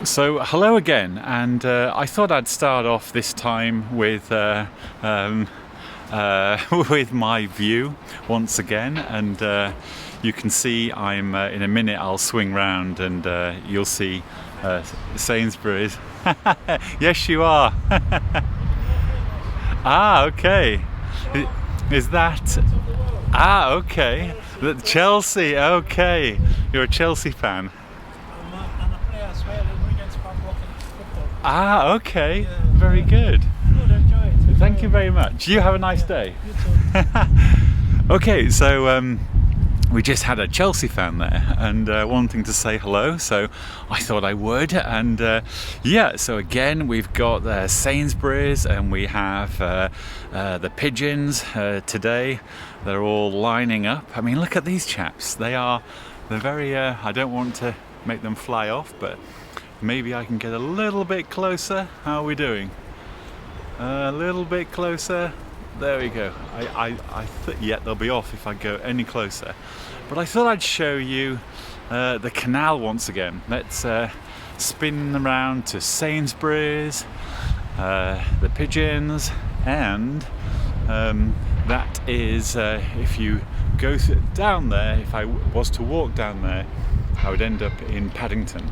So hello again, and I thought I'd start off this time with with my view once again, and you can see I'm in a minute I'll swing round and you'll see Sainsbury's. Yes, you are. Ah, okay. Is that? Ah, okay. Chelsea. Okay, you're a Chelsea fan. And I play as well against football. Ah, okay. Yeah, Very good. Good, enjoy it. Thank you very much. You have a nice day. You too. Okay, so we just had a Chelsea fan there and wanting to say hello, so I thought I would. And yeah, so again we've got Sainsbury's and we have the pigeons today. They're all lining up. I mean, look at these chaps. They're very. I don't want to make them fly off, but maybe I can get a little bit closer. How are we doing? A little bit closer. There we go. Yeah, they'll be off if I go any closer. But I thought I'd show you the canal once again. Let's spin around to Sainsbury's, the pigeons, and that is if you go down there. If I was to walk down there, I would end up in Paddington.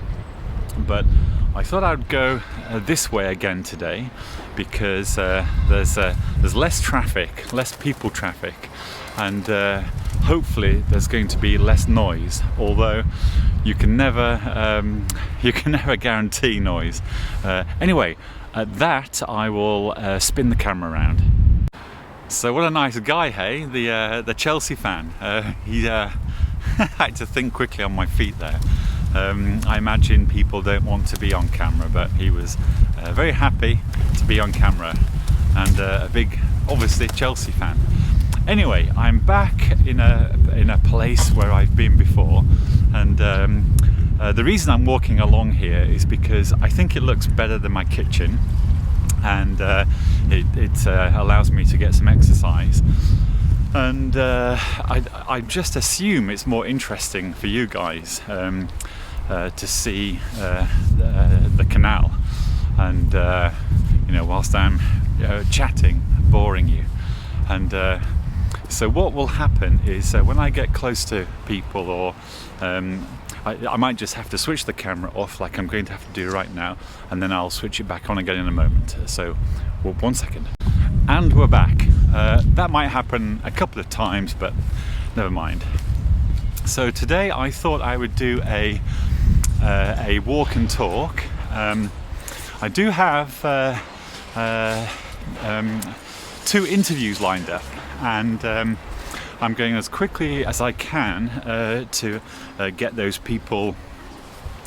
But I thought I'd go this way again today because there's less traffic, less people traffic, and hopefully there's going to be less noise. Although you can never guarantee noise. Anyway, at that I will spin the camera around. So what a nice guy, hey? The Chelsea fan. He I had to think quickly on my feet there. I imagine people don't want to be on camera, but he was very happy to be on camera, and a big, obviously, Chelsea fan. Anyway, I'm back in a place where I've been before, and the reason I'm walking along here is because I think it looks better than my kitchen, and it allows me to get some exercise. And I just assume it's more interesting for you guys to see the canal, and whilst I'm chatting, boring you. And so what will happen is when I get close to people, or I might just have to switch the camera off, like I'm going to have to do right now, and then I'll switch it back on again in a moment. So, well, 1 second. And we're back. That might happen a couple of times, but never mind. So today I thought I would do a walk and talk. I do have 2 interviews lined up, and I'm going as quickly as I can to get those people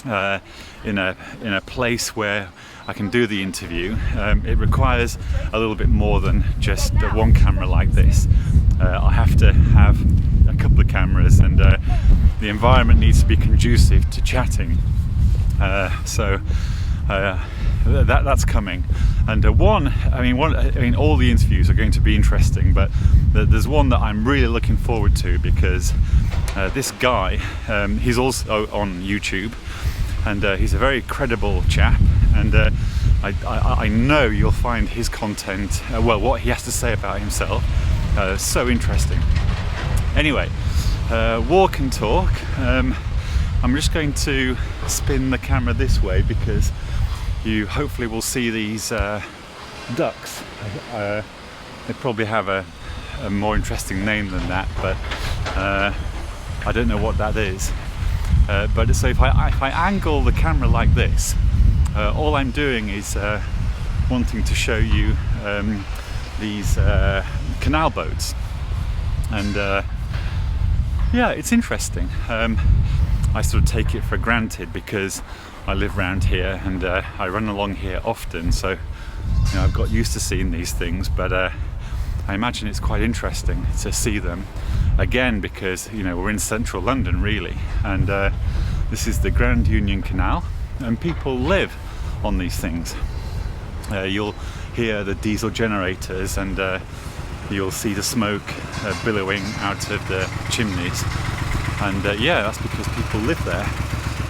in a place where I can do the interview. It requires a little bit more than just one camera like this. I have to have a couple of cameras, and the environment needs to be conducive to chatting. So that's coming. And all the interviews are going to be interesting, but there's one that I'm really looking forward to because this guy, he's also on YouTube, and he's a very credible chap, and I know you'll find his content, what he has to say about himself, so interesting. Anyway, walk and talk. I'm just going to spin the camera this way because you hopefully will see these ducks. They probably have a more interesting name than that, but I don't know what that is. But so if I angle the camera like this, all I'm doing is wanting to show you these canal boats, and yeah, it's interesting. I sort of take it for granted because I live around here and I run along here often, so I've got used to seeing these things, but I imagine it's quite interesting to see them again because we're in central London really, and this is the Grand Union Canal, and people live on these things. You'll hear the diesel generators, and you'll see the smoke billowing out of the chimneys, and yeah, that's because people live there.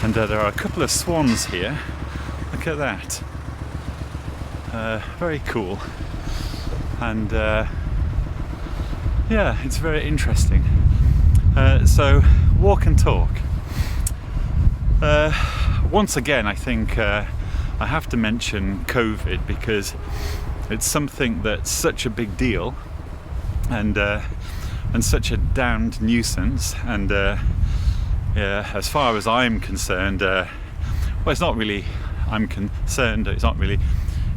And there are a couple of swans here look at that. Very cool. And yeah, it's very interesting. So, walk and talk. Once again, I think I have to mention COVID because it's something that's such a big deal and such a damned nuisance. And yeah, as far as I'm concerned, well, it's not really. I'm concerned. It's not really.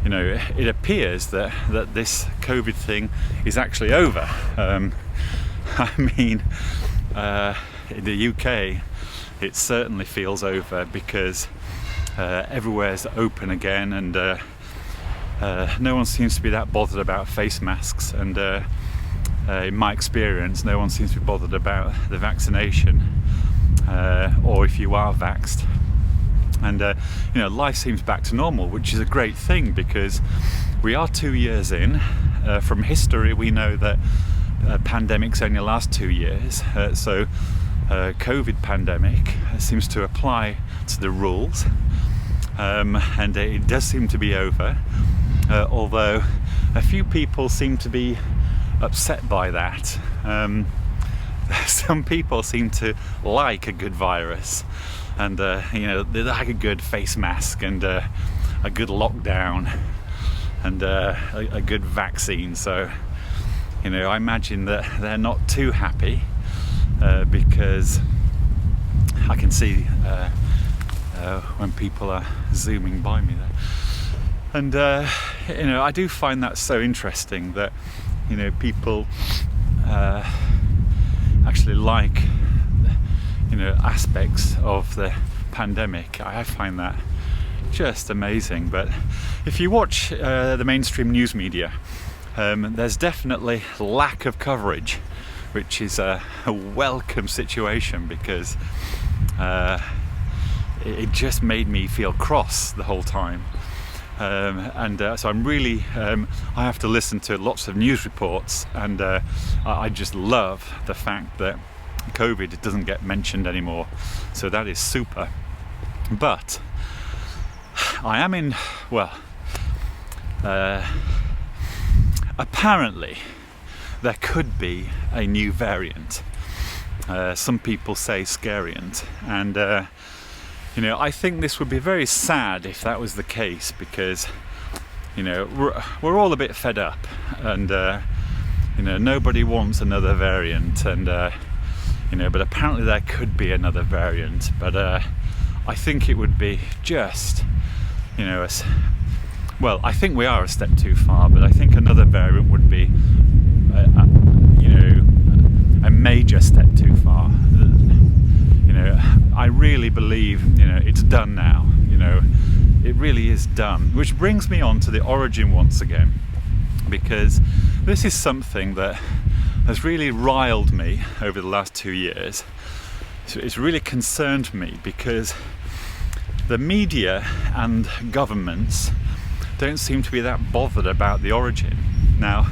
You know, it appears that this COVID thing is actually over. I mean, in the UK, it certainly feels over because everywhere's open again, and no one seems to be that bothered about face masks. And in my experience, no one seems to be bothered about the vaccination, or if you are vaxxed. And you know, life seems back to normal, which is a great thing because we are 2 years in. From history, we know that pandemics only last 2 years. So COVID pandemic seems to apply to the rules, and it does seem to be over. Although a few people seem to be upset by that. Some people seem to like a good virus. And you know, they like a good face mask and a good lockdown and a good vaccine. So, you know, I imagine that they're not too happy because I can see when people are zooming by me there. And you know, I do find that so interesting that, you know, people actually like, you know, aspects of the pandemic. I find that just amazing. But if you watch the mainstream news media, there's definitely lack of coverage, which is a welcome situation because it just made me feel cross the whole time. So I'm really, I have to listen to lots of news reports, and I just love the fact that COVID doesn't get mentioned anymore, so that is super. But I am in, well, apparently there could be a new variant. Some people say scariant, and you know, I think this would be very sad if that was the case, because, you know, we're all a bit fed up, and you know, nobody wants another variant, and you know, but apparently there could be another variant. But I think it would be just, you know, well, I think we are a step too far, but I think another variant would be, you know, a major step too far. You know, I really believe, you know, it's done now. You know, it really is done. Which brings me on to the origin once again, because this is something that has really riled me over the last 2 years. So it's really concerned me because the media and governments don't seem to be that bothered about the origin. Now,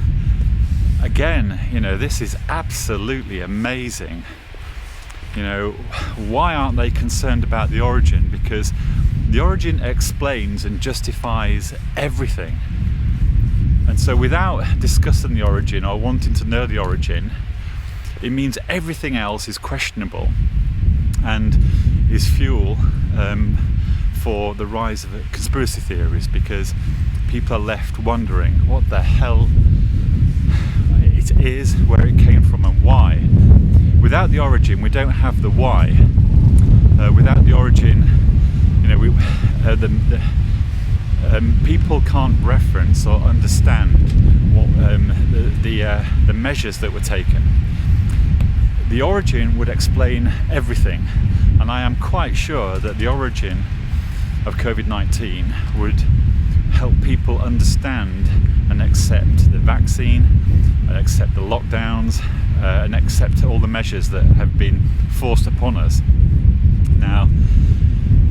again, you know, this is absolutely amazing. You know, why aren't they concerned about the origin? Because the origin explains and justifies everything. And so without discussing the origin or wanting to know the origin, it means everything else is questionable and is fuel for the rise of conspiracy theories, because people are left wondering what the hell it is, where it came from and why. Without the origin, we don't have the why. Without the origin, you know, people can't reference or understand what the measures that were taken. The origin would explain everything, and I am quite sure that the origin of COVID-19 would help people understand and accept the vaccine, and accept the lockdowns, and accept all the measures that have been forced upon us. Now,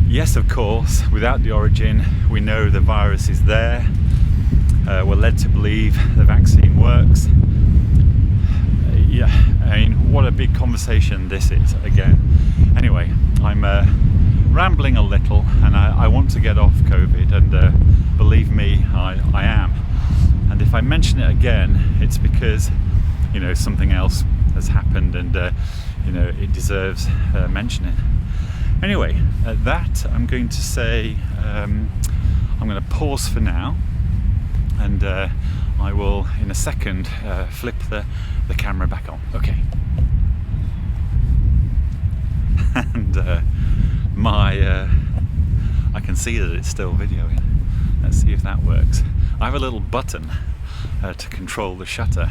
yes, of course, without the origin, we know the virus is there. We're led to believe the vaccine works. Yeah, I mean, what a big conversation this is again. Anyway, I'm rambling a little, and I want to get off COVID, and believe me, I am. And if I mention it again, it's because, you know, something else has happened, and you know, it deserves mentioning. Anyway, at that, I'm going to say I'm going to pause for now, and I will in a second flip the camera back on. Okay. And I can see that it's still videoing. Let's see if that works. I have a little button to control the shutter,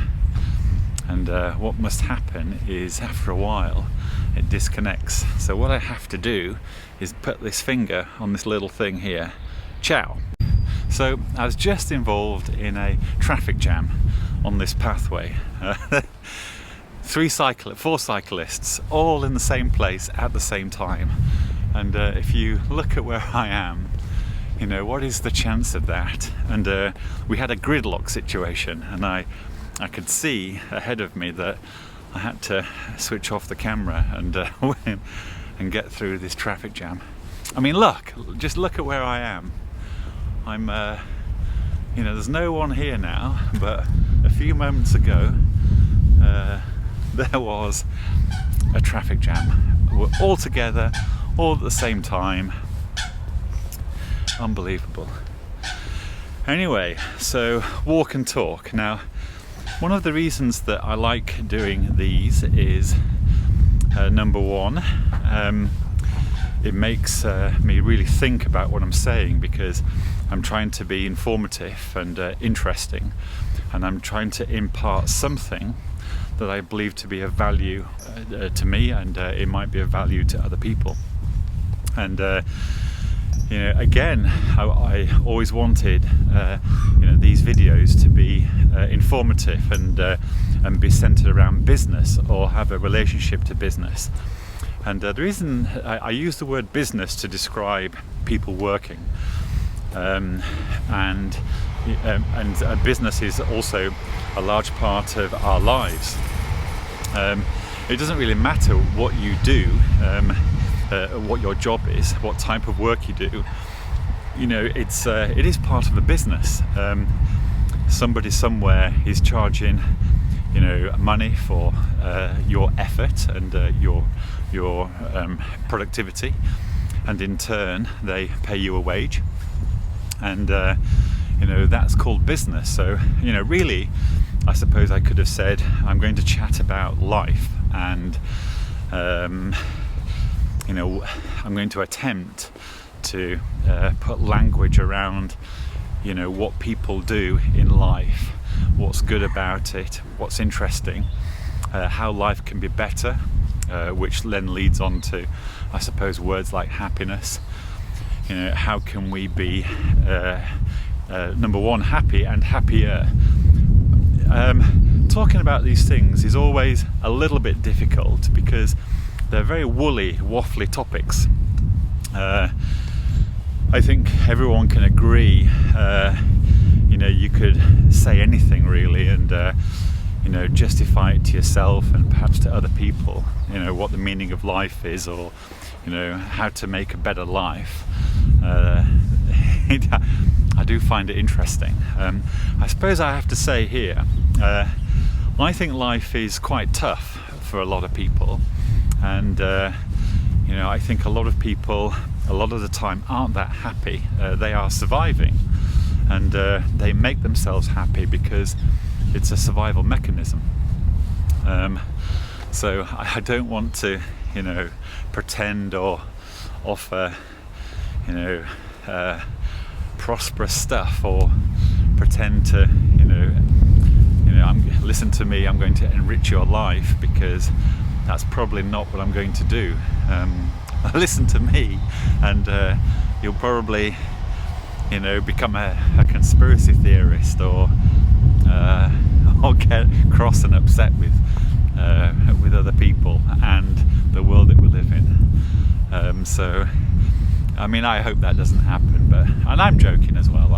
and what must happen is after a while it disconnects. So what I have to do is put this finger on this little thing here. Ciao. So I was just involved in a traffic jam on this pathway. 4 cyclists all in the same place at the same time, and if you look at where I am, you know, what is the chance of that? And we had a gridlock situation, and I could see ahead of me that I had to switch off the camera and get through this traffic jam. I mean, just look at where I am. I'm you know, there's no one here now, but a few moments ago there was a traffic jam. We're all together, all at the same time. Unbelievable. Anyway, so walk and talk. Now, one of the reasons that I like doing these is number one, it makes me really think about what I'm saying, because I'm trying to be informative and interesting, and I'm trying to impart something that I believe to be of value to me, and it might be of value to other people. And you know, again, I always wanted you know, these videos to be informative and be centered around business, or have a relationship to business. And the reason I use the word business to describe people working, and business is also a large part of our lives. It doesn't really matter what you do, what your job is, what type of work you do. You know, it is part of a business. Somebody somewhere is charging, you know, money for your effort and your productivity, and in turn they pay you a wage, and you know, that's called business. So, you know, really, I suppose I could have said I'm going to chat about life, and you know, I'm going to attempt to put language around, you know, what people do in life, what's good about it, what's interesting, how life can be better, which then leads on to, I suppose, words like happiness. You know, how can we be number one, happy and happier? Talking about these things is always a little bit difficult, because they're very woolly, waffly topics. I think everyone can agree, you know, you could say anything really, and you know, justify it to yourself and perhaps to other people, you know, what the meaning of life is, or you know, how to make a better life. I do find it interesting. I suppose I have to say here, I think life is quite tough for a lot of people, and you know, I think a lot of people a lot of the time aren't that happy. They are surviving, and they make themselves happy because it's a survival mechanism. So I don't want to, you know, pretend or offer, you know, prosperous stuff, or pretend to, you know, listen to me, I'm going to enrich your life, because that's probably not what I'm going to do. Listen to me, and you'll probably, you know, become a conspiracy theorist, or get cross and upset with other people and the world that we live in. So, I mean, I hope that doesn't happen, and I'm joking as well.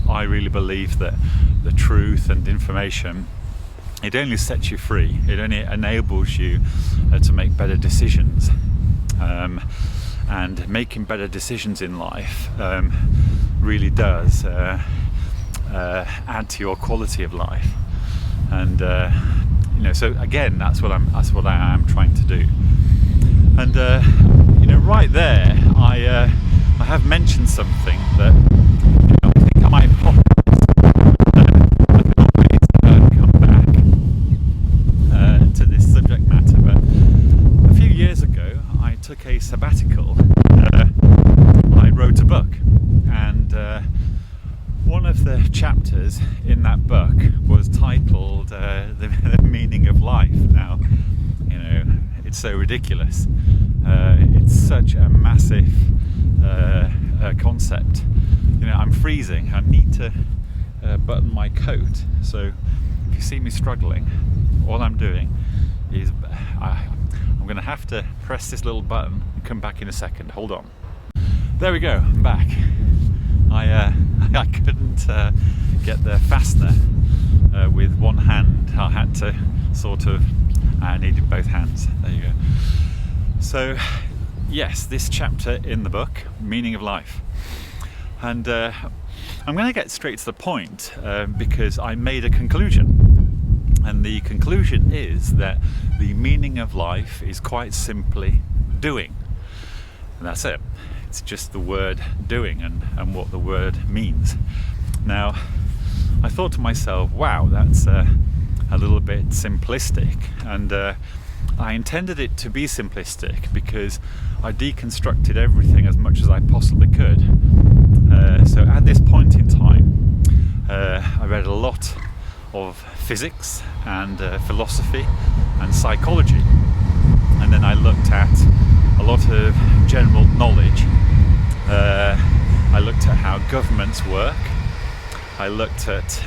I really believe that the truth and information, it only sets you free. It only enables you to make better decisions. and making better decisions in life really does add to your quality of life. And so again, that's what I am trying to do. And right there, I have mentioned something that I think I might pop. I can always come back to this subject matter. But a few years ago, I took a sabbatical. I wrote a book, and one of the chapters in that book was titled the meaning of life. Now, it's so ridiculous. It's such a massive concept. I'm freezing. I need to button my coat. So if you see me struggling, all I'm doing is I'm going to have to press this little button and come back in a second. Hold on. There we go. I'm back. I couldn't get the fastener with one hand. I had to I needed both hands. There you go. So yes, this chapter in the book, Meaning of Life. And I'm going to get straight to the point because I made a conclusion. And the conclusion is that the meaning of life is quite simply doing. And that's it. It's just the word doing and what the word means. Now, I thought to myself, wow, that's a little bit simplistic. And I intended it to be simplistic because I deconstructed everything as much as I possibly could. So at this point in time, I read a lot of physics and philosophy and psychology. And then I looked at a lot of general knowledge. I looked at how governments work. I looked at,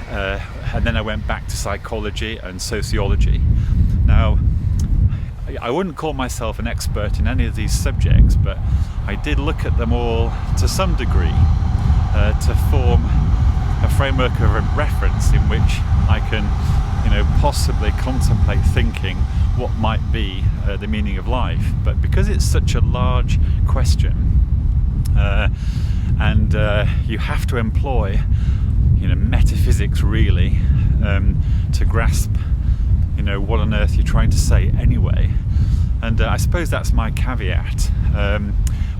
and then I went back to psychology and sociology. Now, I wouldn't call myself an expert in any of these subjects, but I did look at them all to some degree to form a framework of reference in which I can, possibly contemplate thinking what might be the meaning of life. But because it's such a large question, and you have to employ, metaphysics really to grasp, what on earth you're trying to say anyway. And I suppose that's my caveat.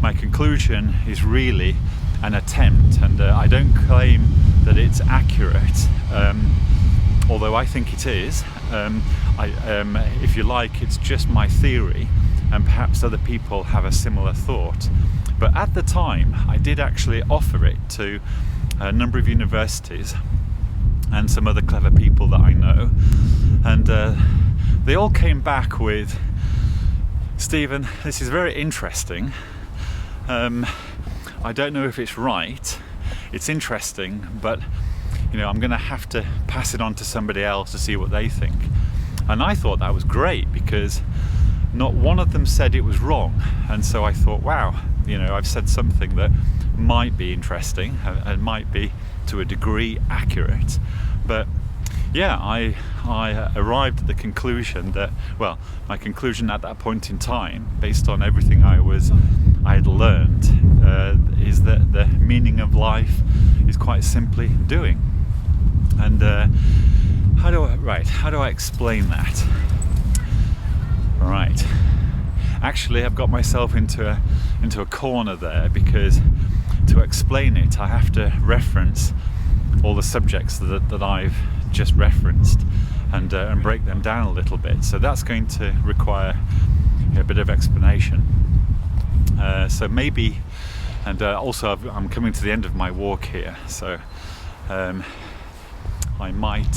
My conclusion is really an attempt, and I don't claim that it's accurate, although I think it is. If you like, it's just my theory, and perhaps other people have a similar thought. But at the time, I did actually offer it to a number of universities and some other clever people that I know, and they all came back with, Stephen, this is very interesting. I don't know if it's right. It's interesting, but I'm going to have to pass it on to somebody else to see what they think. And I thought that was great because not one of them said it was wrong. And so I thought, wow, I've said something that might be interesting and might be to a degree accurate. But yeah, I arrived at the conclusion that, well, my conclusion at that point in time, based on everything I had learned, is that the meaning of life is quite simply doing. And how do I explain that? Right. Actually, I've got myself into a corner there, because to explain it, I have to reference all the subjects that I've just referenced and break them down a little bit. So that's going to require a bit of explanation. So maybe, and also I'm coming to the end of my walk here, so I might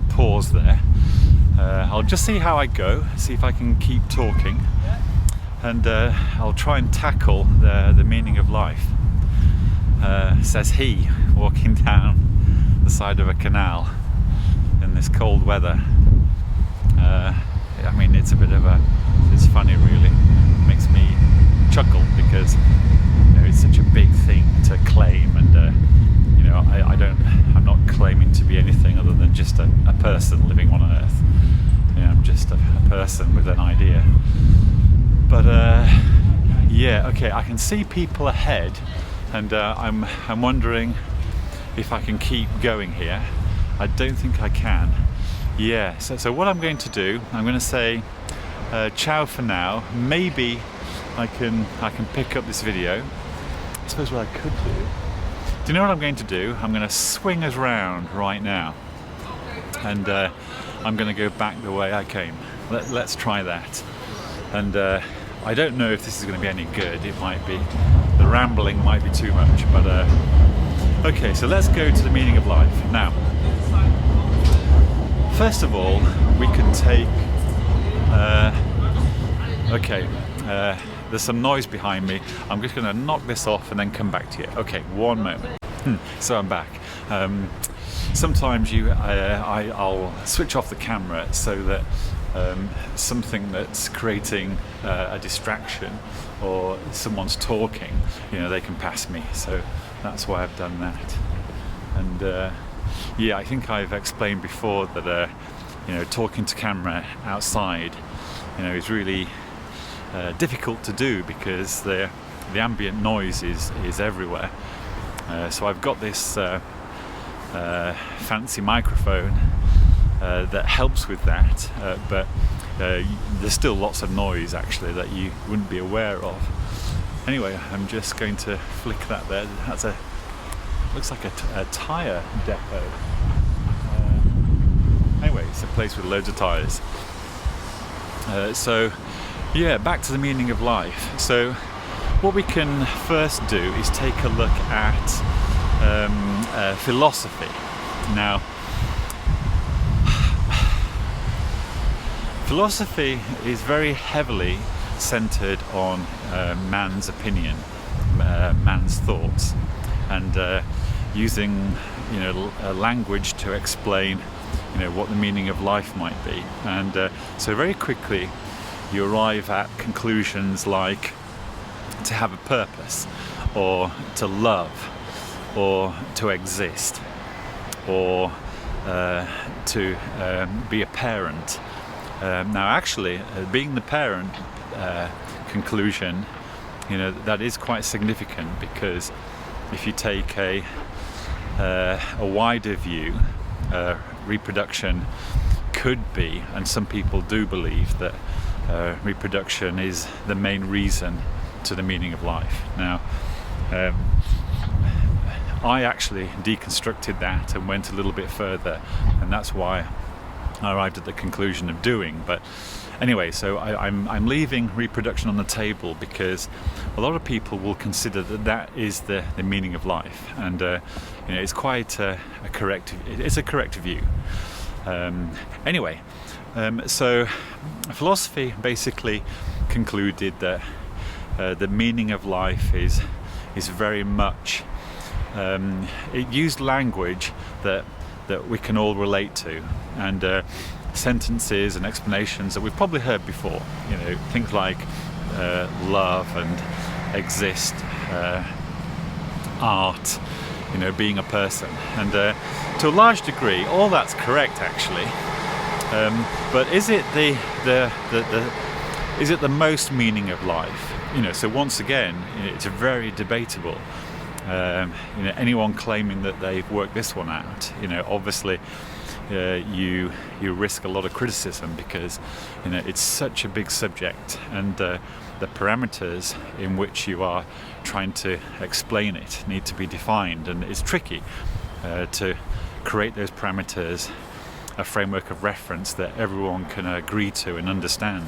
pause there. I'll just see how I go, see if I can keep talking, and I'll try and tackle the meaning of life. Says he, walking down the side of a canal in this cold weather. It's funny really. It makes me chuckle because it's such a big thing to claim, and I'm not claiming to be anything other than just a person living on Earth. I'm just a person with an idea. But yeah, okay, I can see people ahead, and I'm wondering if I can keep going here. I don't think I can. Yeah, so what I'm going to do, I'm going to say ciao for now. Maybe I can pick up this video. I suppose what I could do. Do you know what I'm going to do? I'm going to swing us round right now, and I'm going to go back the way I came. Let's try that. And I don't know if this is going to be any good. It might be. The rambling might be too much, but okay, so let's go to the meaning of life. Now, first of all, we could take okay, there's some noise behind me. I'm just going to knock this off and then come back to you. Okay, one moment. So I'm back. Sometimes I'll switch off the camera so that something that's creating a distraction, or someone's talking, they can pass me. So that's why I've done that. And yeah, I think I've explained before that talking to camera outside, is really difficult to do because the ambient noise is everywhere. So I've got this fancy microphone that helps with that, but there's still lots of noise actually that you wouldn't be aware of. Anyway, I'm just going to flick that there. That's looks like a tyre depot. Anyway, it's a place with loads of tyres. So yeah, back to the meaning of life. So what we can first do is take a look at philosophy. Now, philosophy is very heavily centered on man's opinion, man's thoughts, and using a language to explain what the meaning of life might be. And so very quickly you arrive at conclusions like to have a purpose, or to love, or to exist, or to be a parent. Now actually being the parent conclusion, that is quite significant, because if you take a wider view, reproduction could be, and some people do believe that reproduction is the main reason to the meaning of life. Now, I actually deconstructed that and went a little bit further, and that's why I arrived at the conclusion of doing. But anyway, so I'm leaving reproduction on the table because a lot of people will consider that is the meaning of life, and it's quite a correct view. Anyway, so philosophy basically concluded that the meaning of life is very much, it used language that we can all relate to, and sentences and explanations that we've probably heard before, things like love and exist, art, being a person, and to a large degree all that's correct actually, but is it the most meaning of life? So once again, it's very debatable. Anyone claiming that they've worked this one out, obviously you risk a lot of criticism, because it's such a big subject, and the parameters in which you are trying to explain it need to be defined, and it's tricky to create those parameters, a framework of reference that everyone can agree to and understand.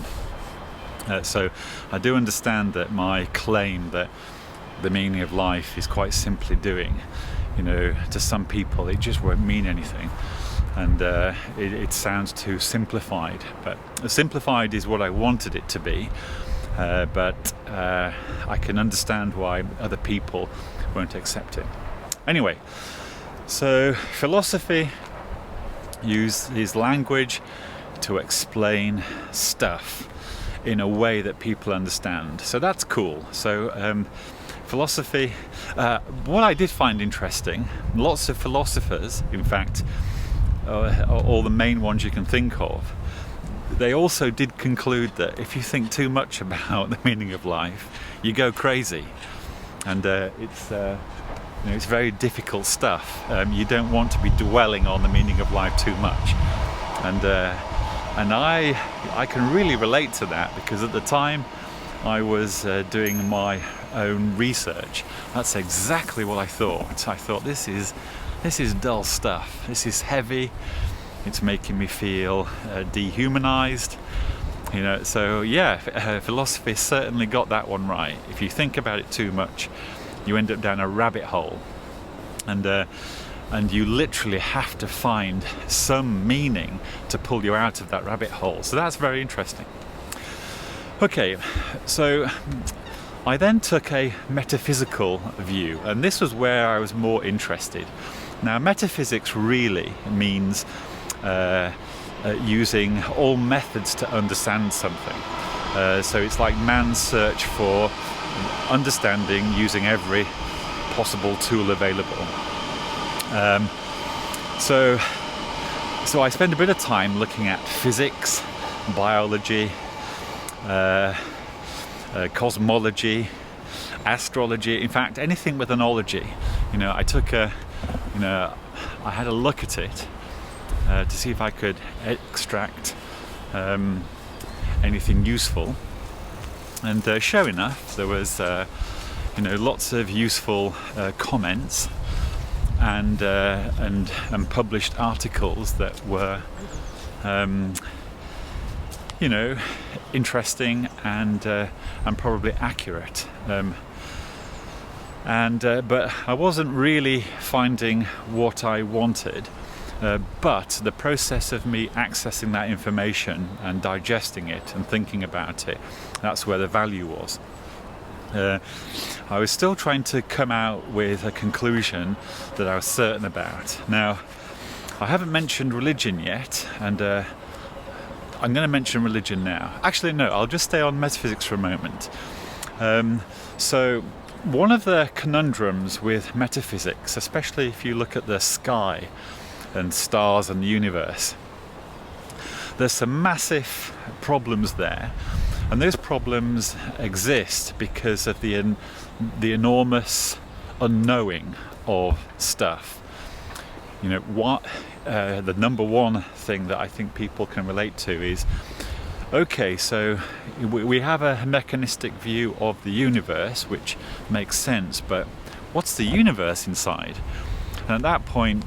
So I do understand that my claim that the meaning of life is quite simply doing, to some people it just won't mean anything, and it sounds too simplified. But simplified is what I wanted it to be, but I can understand why other people won't accept it. Anyway, so philosophy uses language to explain stuff in a way that people understand, so that's cool. So philosophy, what I did find interesting, lots of philosophers, in fact all the main ones you can think of, they also did conclude that if you think too much about the meaning of life, you go crazy, and it's very difficult stuff. You don't want to be dwelling on the meaning of life too much, and I can really relate to that, because at the time I was doing my own research, that's exactly what I thought. I thought, this is dull stuff. This is heavy. It's making me feel dehumanized. So yeah, philosophy certainly got that one right. If you think about it too much, you end up down a rabbit hole, and you literally have to find some meaning to pull you out of that rabbit hole. So that's very interesting. Okay, so I then took a metaphysical view, and this was where I was more interested. Now, metaphysics really means using all methods to understand something. So it's like man's search for understanding using every possible tool available. So I spend a bit of time looking at physics, biology, cosmology, astrology, in fact anything with an ology. I had a look at it to see if I could extract anything useful, and sure enough, there was lots of useful comments and published articles that were interesting and probably accurate, but I wasn't really finding what I wanted. But the process of me accessing that information and digesting it and thinking about it, that's where the value was. I was still trying to come out with a conclusion that I was certain about. Now, I haven't mentioned religion yet, and I'm going to mention religion now. Actually, no, I'll just stay on metaphysics for a moment. So one of the conundrums with metaphysics, especially if you look at the sky and stars and the universe, there's some massive problems there, and those problems exist because of the enormous unknowing of stuff. The number one thing that I think people can relate to is, okay, so we have a mechanistic view of the universe, which makes sense, but what's the universe inside? And at that point,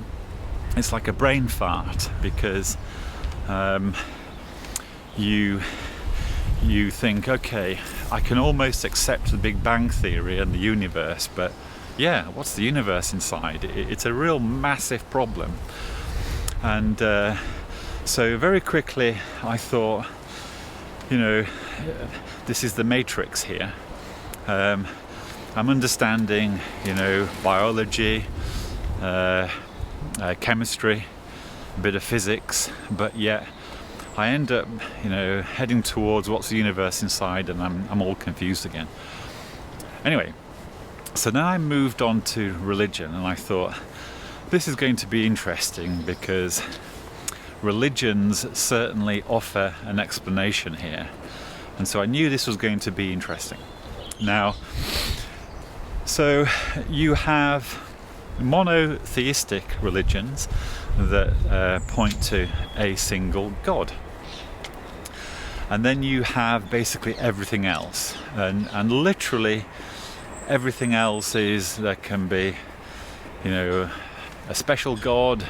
it's like a brain fart, because you think, okay, I can almost accept the Big Bang Theory and the universe, but yeah, what's the universe inside? It's a real massive problem. And so very quickly I thought, this is the matrix here. I'm understanding, biology, chemistry, a bit of physics, but yet I end up, heading towards what's the universe inside, and I'm all confused again. Anyway, so now I moved on to religion, and I thought, this is going to be interesting because religions certainly offer an explanation here, and so I knew this was going to be interesting. Now, so you have monotheistic religions that point to a single God, and then you have basically everything else, and literally everything else is, there can be a special God,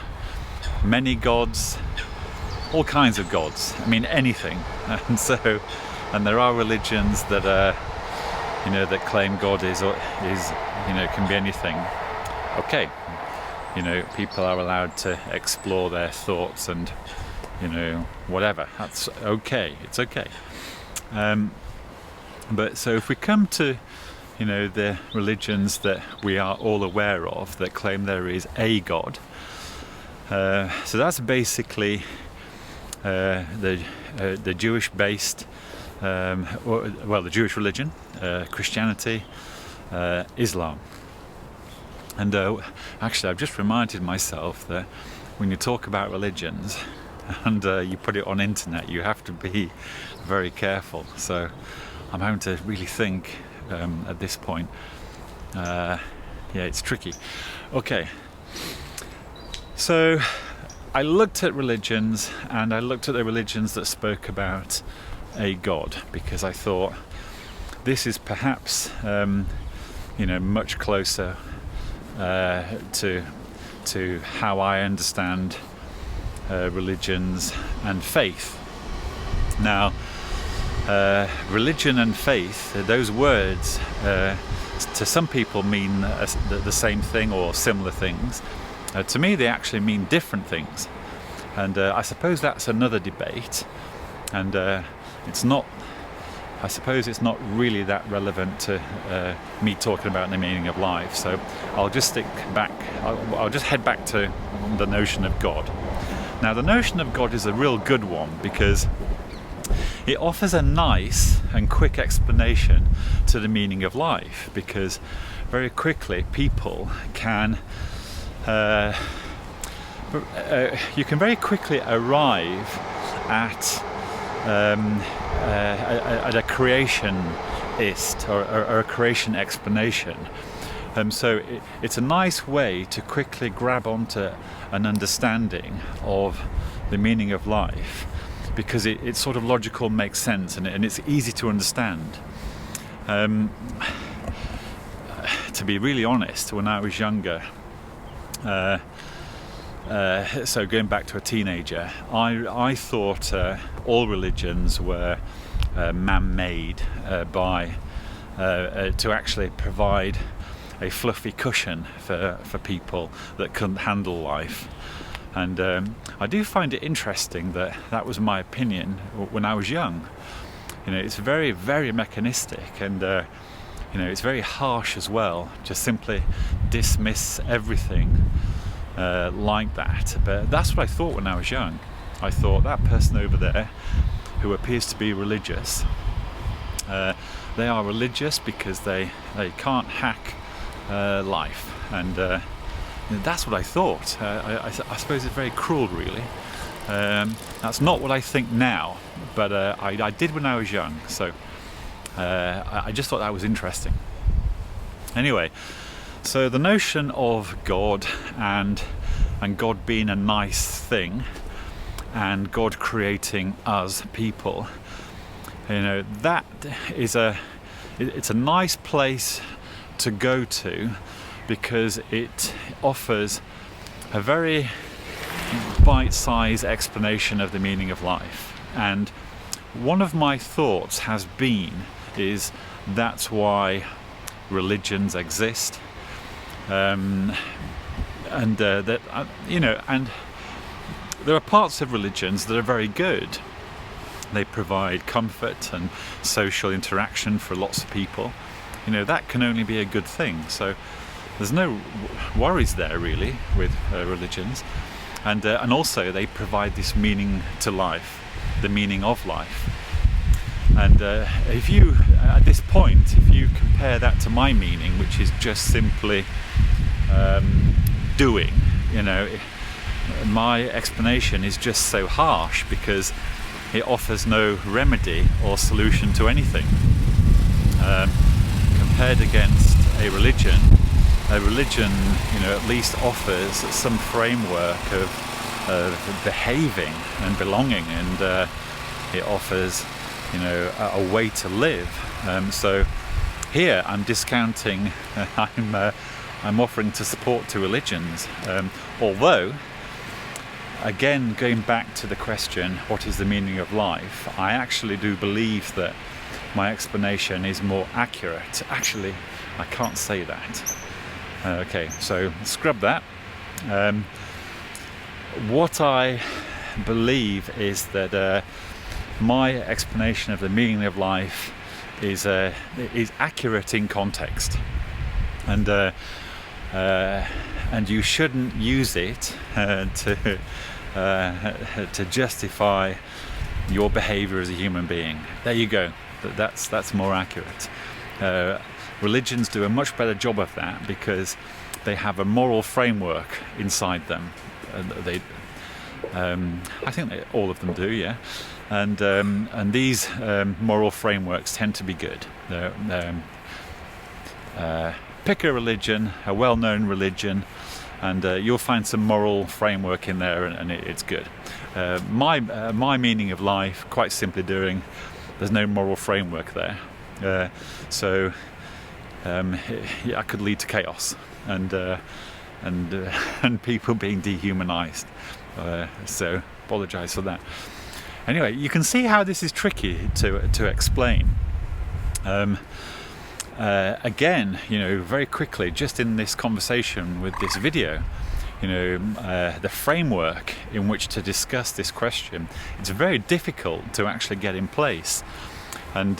many gods, all kinds of gods, anything. And there are religions that are that claim God is can be anything. Okay, people are allowed to explore their thoughts and whatever, that's okay, it's okay. But so if we come to the religions that we are all aware of that claim there is a God, so that's basically the Jewish-based, the Jewish religion, Christianity, Islam. And actually, I've just reminded myself that when you talk about religions, and you put it on internet, you have to be very careful. So I'm having to really think at this point. Yeah, it's tricky. Okay, so I looked at religions, and I looked at the religions that spoke about a God, because I thought this is perhaps much closer to how I understand religions and faith. Now, religion and faith, those words to some people mean the same thing or similar things. To me, they actually mean different things, and I suppose that's another debate, and I suppose it's not really that relevant to me talking about the meaning of life. So I'll just I'll just head back to the notion of God. Now, the notion of God is a real good one, because it offers a nice and quick explanation to the meaning of life, because very quickly people can you can very quickly arrive at a creationist or a creation explanation. So it's a nice way to quickly grab onto an understanding of the meaning of life, because it's sort of logical, makes sense, and it's easy to understand. To be really honest, when I was younger, so going back to a teenager, I thought all religions were man-made to actually provide a fluffy cushion for people that couldn't handle life. And I do find it interesting that was my opinion when I was young. It's very, very mechanistic, and it's very harsh as well, just simply dismiss everything like that. But that's what I thought when I was young. I thought that person over there who appears to be religious, they are religious because they can't hack life, and that's what I thought. I suppose it's very cruel, really. That's not what I think now, but I did when I was young, so I just thought that was interesting. Anyway, so the notion of God and God being a nice thing, and God creating us people, that is it's a nice place to go to, because it offers a very bite-sized explanation of the meaning of life. And one of my thoughts has been is that's why religions exist, and there are parts of religions that are very good. They provide comfort and social interaction for lots of people. That can only be a good thing. So there's no worries there really with religions, and also they provide this meaning to life, the meaning of life. And if you, at this point, if you compare that to my meaning, which is just simply doing, my explanation is just so harsh, because it offers no remedy or solution to anything. Compared against a religion, at least offers some framework of behaving and belonging, and it offers, a way to live. So here I'm discounting, I'm offering to support to religions, although, again, going back to the question, what is the meaning of life? I actually do believe that my explanation is more accurate. Actually, I can't say that. Okay, so scrub that. What I believe is that my explanation of the meaning of life is accurate in context, and you shouldn't use it to justify your behavior as a human being. There you go. That's more accurate. Religions do a much better job of that, because they have a moral framework inside them. I think all of them do, yeah. And these moral frameworks tend to be good. Pick a religion, a well-known religion, and you'll find some moral framework in there, and it's good. My meaning of life, quite simply there's no moral framework there. So I could lead to chaos and people being dehumanized. So apologize for that. Anyway, you can see how this is tricky to explain. Again, very quickly, just in this conversation with this video, the framework in which to discuss this question, it's very difficult to actually get in place. And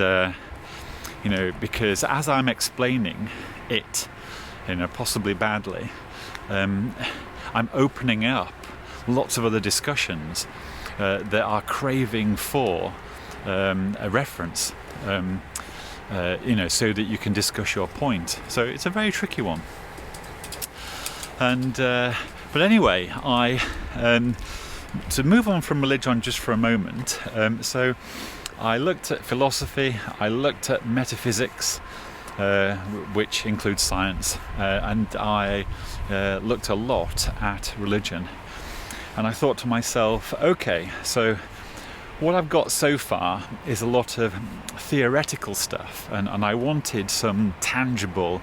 because as I'm explaining it, possibly badly, I'm opening up lots of other discussions that are craving for a reference, so that you can discuss your point. So it's a very tricky one. And but anyway, to move on from religion just for a moment. So I looked at philosophy, I looked at metaphysics, which includes science, and I looked a lot at religion. And I thought to myself, okay, so what I've got so far is a lot of theoretical stuff, and I wanted some tangible,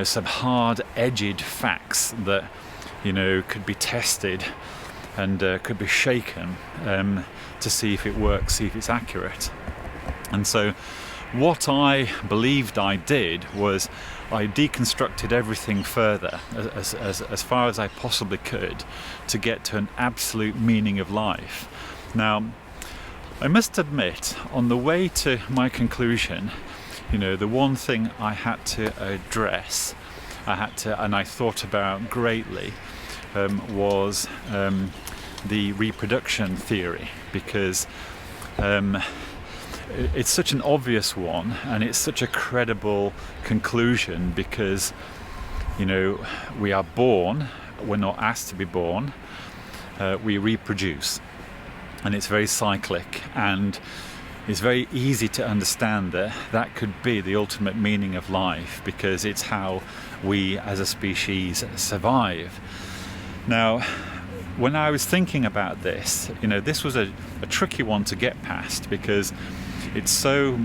some hard-edged facts that, could be tested and could be shaken to see if it works, see if it's accurate. And so what I believed I did was I deconstructed everything further as far as I possibly could to get to an absolute meaning of life. Now, I must admit, on the way to my conclusion, the one thing I had to address, and I thought about greatly, was the reproduction theory, because it's such an obvious one, and it's such a credible conclusion, because we are born, we're not asked to be born, we reproduce, and it's very cyclic, and it's very easy to understand that could be the ultimate meaning of life, because it's how we as a species survive. Now, when I was thinking about this, this was a tricky one to get past, because it's so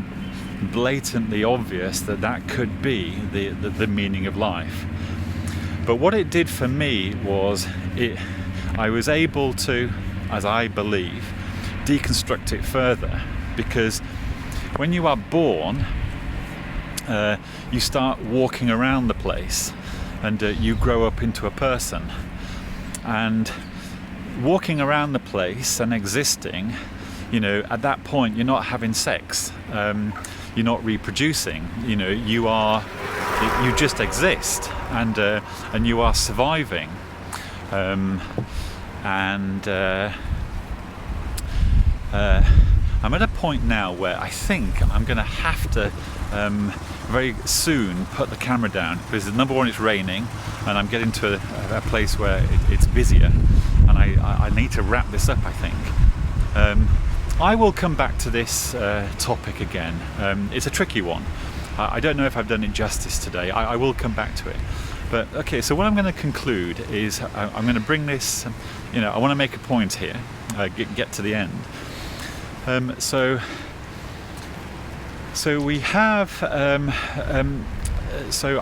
blatantly obvious that could be the meaning of life. But what it did for me was I was able to, as I believe, deconstruct it further, because when you are born, you start walking around the place, and you grow up into a person, and walking around the place and existing, at that point you're not having sex, you're not reproducing, you just exist, and you are surviving, I'm at a point now where I think I'm going to have to very soon put the camera down, because number one, it's raining, and I'm getting to a place where it's busier, and I need to wrap this up, I think. I will come back to this topic again. It's a tricky one. I don't know if I've done it justice today. I will come back to it. But okay, so what I'm going to conclude is I'm going to bring this, I want to make a point here, get to the end. So we have, so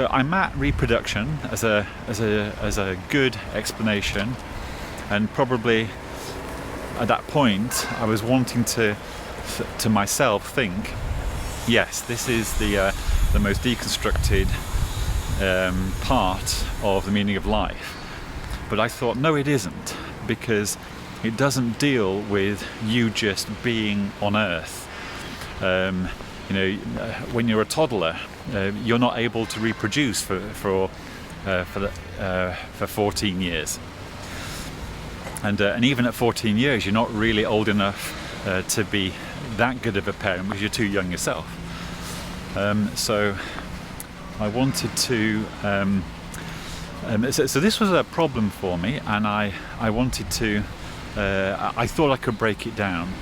I'm at reproduction as a good explanation, and probably at that point I was wanting to myself think, yes, this is the most deconstructed part of the meaning of life. But I thought, no, it isn't, because it doesn't deal with you just being on Earth. When you're a toddler, you're not able to reproduce for 14 years, and even at 14 years, you're not really old enough to be that good of a parent, because you're too young yourself. So I wanted to So this was a problem for me, and I wanted to, I thought I could break it down,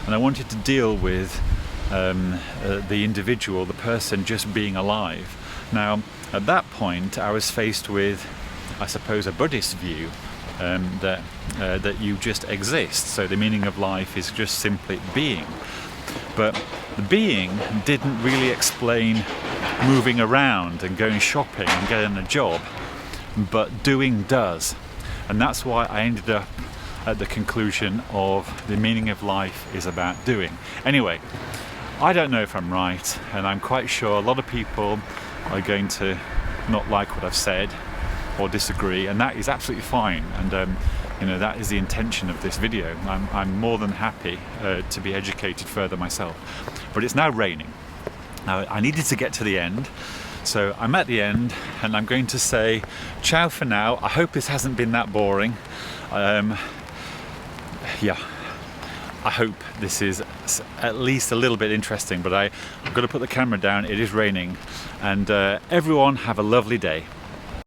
and I wanted to deal with the individual, the person just being alive. Now, at that point, I was faced with, I suppose, a Buddhist view that you just exist. So the meaning of life is just simply being. But the being didn't really explain moving around and going shopping and getting a job, but doing does. And that's why I ended up at the conclusion of the meaning of life is about doing. Anyway, I don't know if I'm right, and I'm quite sure a lot of people are going to not like what I've said or disagree, and that is absolutely fine. And you know, that is the intention of this video. I'm more than happy to be educated further myself. But it's now raining. Now, I needed to get to the end, so I'm at the end, and I'm going to say ciao for now. I hope this hasn't been that boring. Yeah, I hope this is at least a little bit interesting, but I've got to put the camera down. It is raining, and everyone have a lovely day.